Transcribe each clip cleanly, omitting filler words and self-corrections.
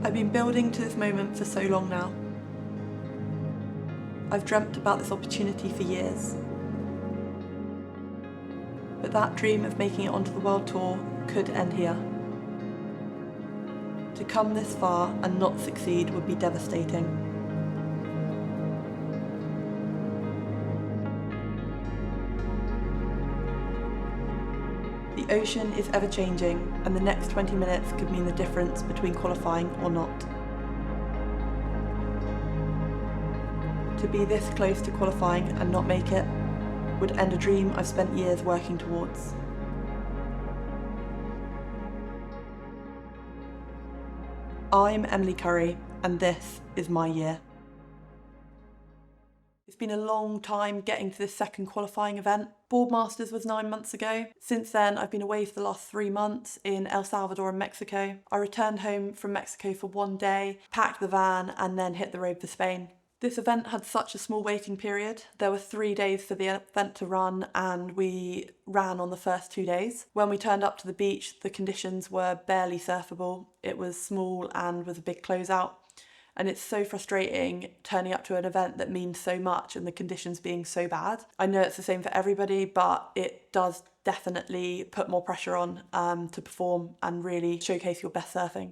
I've been building to this moment for so long now. I've dreamt about this opportunity for years. But that dream of making it onto the world tour could end here. To come this far and not succeed would be devastating. The ocean is ever changing, and the next 20 minutes could mean the difference between qualifying or not. To be this close to qualifying and not make it would end a dream I've spent years working towards. I'm Emily Currie, and this is my year. It's been a long time getting to this second qualifying event. Boardmasters was 9 months ago. Since then, I've been away for the last 3 months in El Salvador and Mexico. I returned home from Mexico for 1 day, packed the van, and then hit the road for Spain. This event had such a small waiting period. There were 3 days for the event to run, and we ran on the first 2 days. When we turned up to the beach, the conditions were barely surfable. It was small and was a big closeout. And it's so frustrating turning up to an event that means so much and the conditions being so bad. I know it's the same for everybody, but it does definitely put more pressure on to perform and really showcase your best surfing.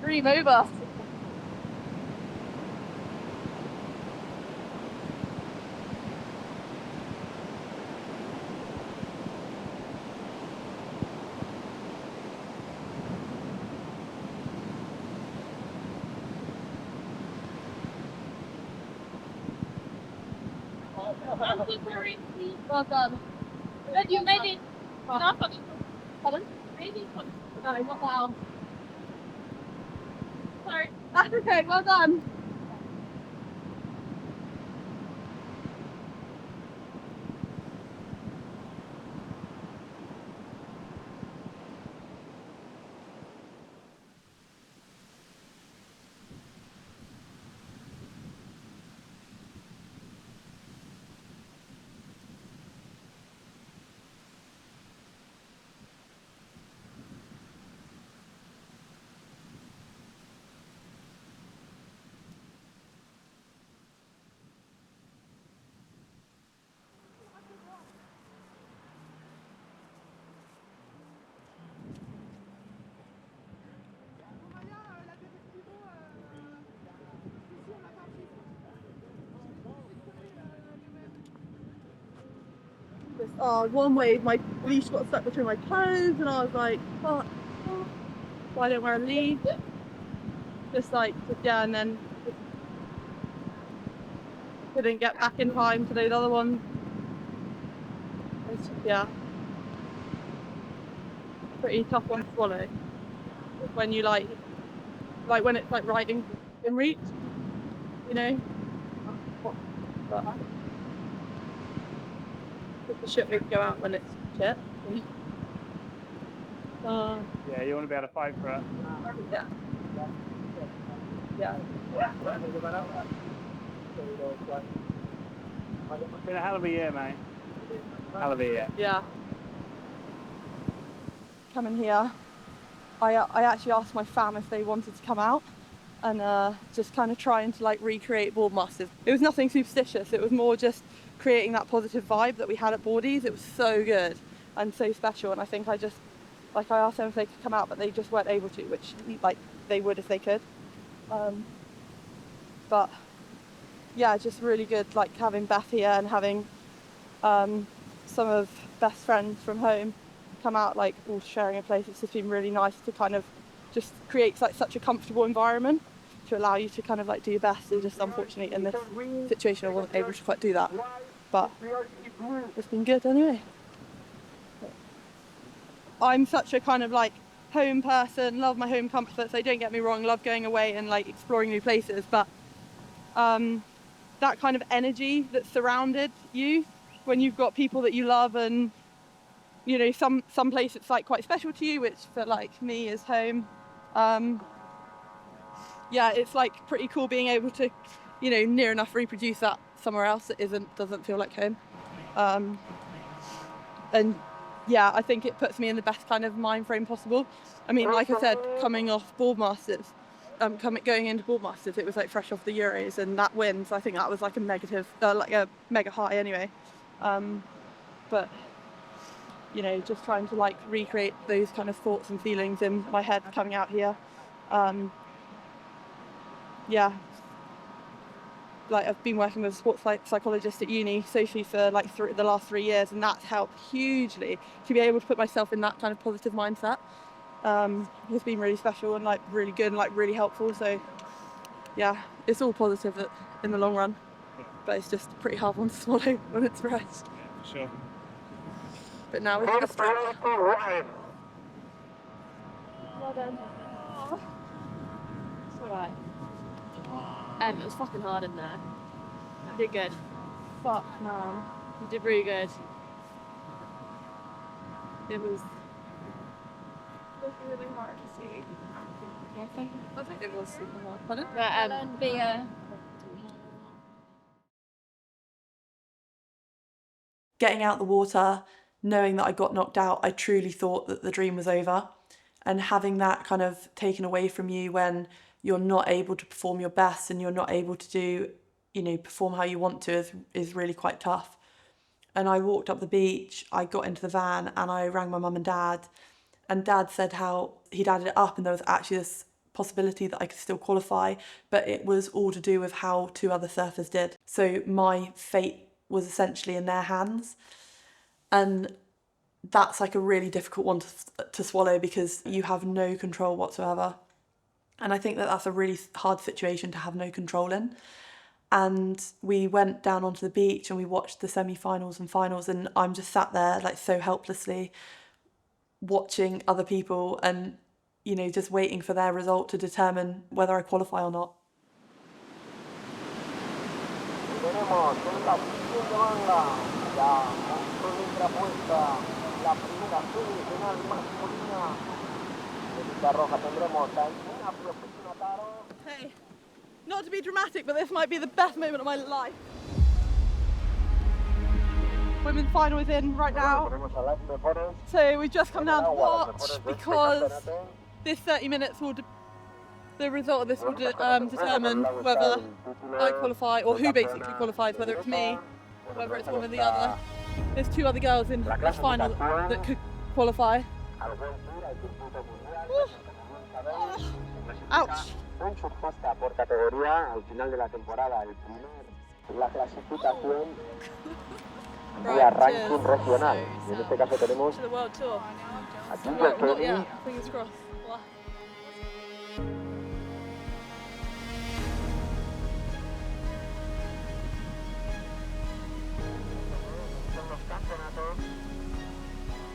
Dream over. Well done. But you made it. Pardon? Maybe. No, not now. Sorry. That's okay. Well done. just, one wave, my leash got stuck between my toes, and I was like, fuck, why don't I wear a leash? Yeah, and then couldn't get back in time to those other ones. It's just, yeah, pretty tough one to swallow when you like when it's like riding in reach, you know. But it's the shit we can go out when it's shit. Yeah, you want to be able to fight for it. Yeah. Yeah. It's been a hell of a year, mate. Hell of a year. Yeah. Coming here, I actually asked my fam if they wanted to come out and just kind of trying to like recreate Boardmasters. It was nothing superstitious, it was more just creating that positive vibe that we had at Boardies. It was so good and so special, and I think I asked them if they could come out, but they just weren't able to, which like they would if they could. But yeah, just really good like having Beth here and having some of Beth's friends from home come out, like all sharing a place. It's just been really nice to kind of just create like such a comfortable environment to allow you to kind of like do your best. And just unfortunately in this situation I wasn't able to quite do that, but it's been good anyway. I'm such a kind of like home person, love my home comfort, so don't get me wrong, love going away and like exploring new places, but that kind of energy that surrounded you when you've got people that you love, and you know, some place it's like quite special to you, which for like me is home. Yeah, it's like pretty cool being able to, you know, near enough reproduce that somewhere else that doesn't feel like home. And yeah, I think it puts me in the best kind of mind frame possible. I mean, like I said, coming off Boardmasters, going into Boardmasters, it was like fresh off the Euros, and that win, so I think that was like a mega high anyway. But you know, just trying to like recreate those kind of thoughts and feelings in my head coming out here. Yeah, like I've been working with a sports psychologist at uni, Sophie, for like the last 3 years, and that's helped hugely to be able to put myself in that kind of positive mindset. It's been really special and like really good and like really helpful. So yeah, it's all positive in the long run, but it's just a pretty hard one to swallow when it's fresh. Yeah, for sure. But now we're gonna start. Well done. It's alright. It was fucking hard in there. You did good. Fuck, man. You did really good. It was really hard to see. I think it was super hard. Pardon? but Getting out the water, knowing that I got knocked out, I truly thought that the dream was over. And having that kind of taken away from you when you're not able to perform your best and you're not able to do, you know, perform how you want to is really quite tough. And I walked up the beach, I got into the van and I rang my mum and dad said how he'd added it up and there was actually this possibility that I could still qualify, but it was all to do with how 2 other surfers did. So my fate was essentially in their hands. And that's like a really difficult one to swallow because you have no control whatsoever. And I think that that's a really hard situation to have no control in. And we went down onto the beach and we watched the semi-finals and finals, and I'm just sat there like so helplessly watching other people and, you know, just waiting for their result to determine whether I qualify or not. Hey, not to be dramatic, but this might be the best moment of my life. Women's final is in right now, so we've just come down to watch because this 30 minutes the result of this will determine whether I qualify or who basically qualifies, whether it's me, whether it's one or the other. There's 2 other girls in this final that could qualify. Ouch. vía ranking regional. Y en este caso tenemos To the World Tour. a Well, Emily not Currie. yet. Fingers crossed. Well,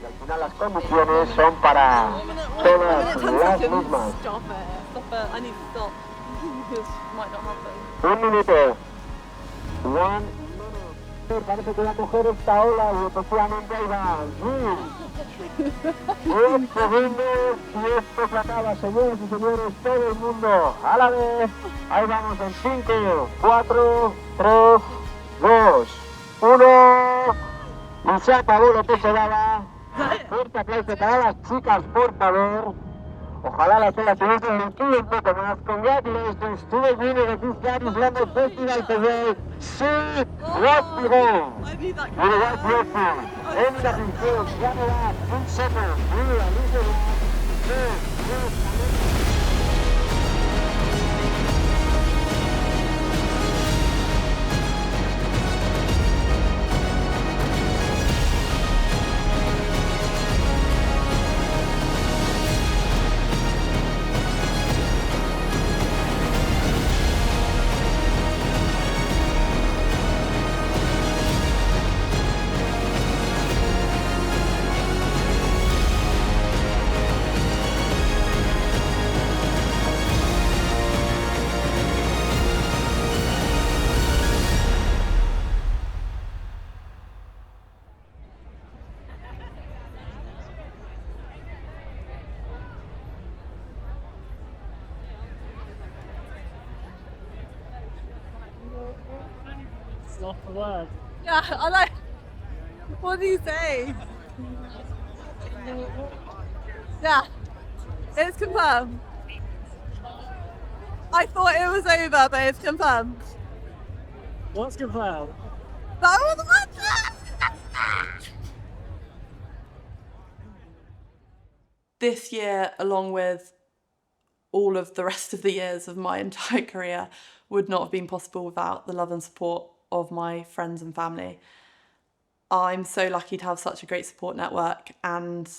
Y al final las condiciones son para todas las mismas. Stop it. I need to stop. This might not happen. Un minuto. One minute. Parece que va a coger esta ola y efectivamente ahí va. Un segundo y esto se acaba, señores y señores, todo el mundo a la vez. Ahí vamos en 5, 4, 3, 2, 1. Y se acabó lo que se daba. Fuerte aplauso para las chicas, por favor. Ojalá las olas tuviesen metido un poco más. Congratulations to the winner of this Gadis Longboard Festival today. She was the home. Uruguay Blessing. Emily Currie, ganadora, un seco. Mira, It's not the word. yeah, I like. What do you say? Yeah, it's confirmed. I thought it was over, but it's confirmed. What's confirmed? That was what? This year, along with all of the rest of the years of my entire career, would not have been possible without the love and support of my friends and family. I'm so lucky to have such a great support network, and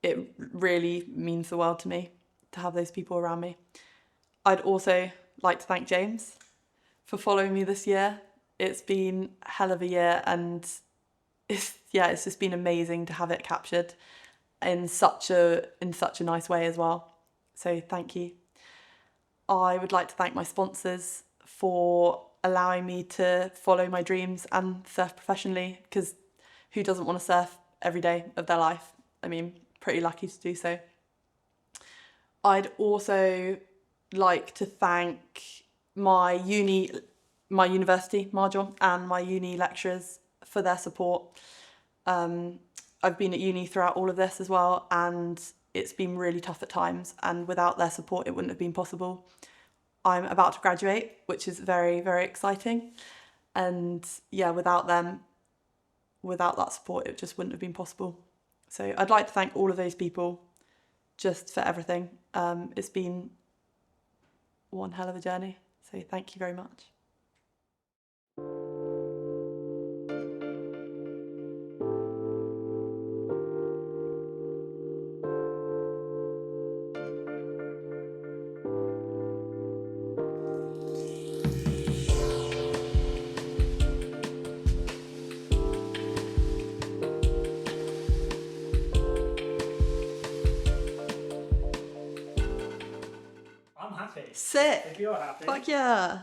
it really means the world to me to have those people around me. I'd also like to thank James for following me this year. It's been a hell of a year, and it's just been amazing to have it captured in such a nice way as well. So thank you. I would like to thank my sponsors for allowing me to follow my dreams and surf professionally, because who doesn't want to surf every day of their life? I mean, pretty lucky to do so. I'd also like to thank my university, Marjon, and my uni lecturers for their support. I've been at uni throughout all of this as well, and it's been really tough at times, and without their support it wouldn't have been possible. I'm about to graduate, which is very, very exciting, and yeah, without them, without that support, it just wouldn't have been possible. So I'd like to thank all of those people just for everything. It's been one hell of a journey, so thank you very much. I'm happy. Sick. If you're happy. Fuck yeah.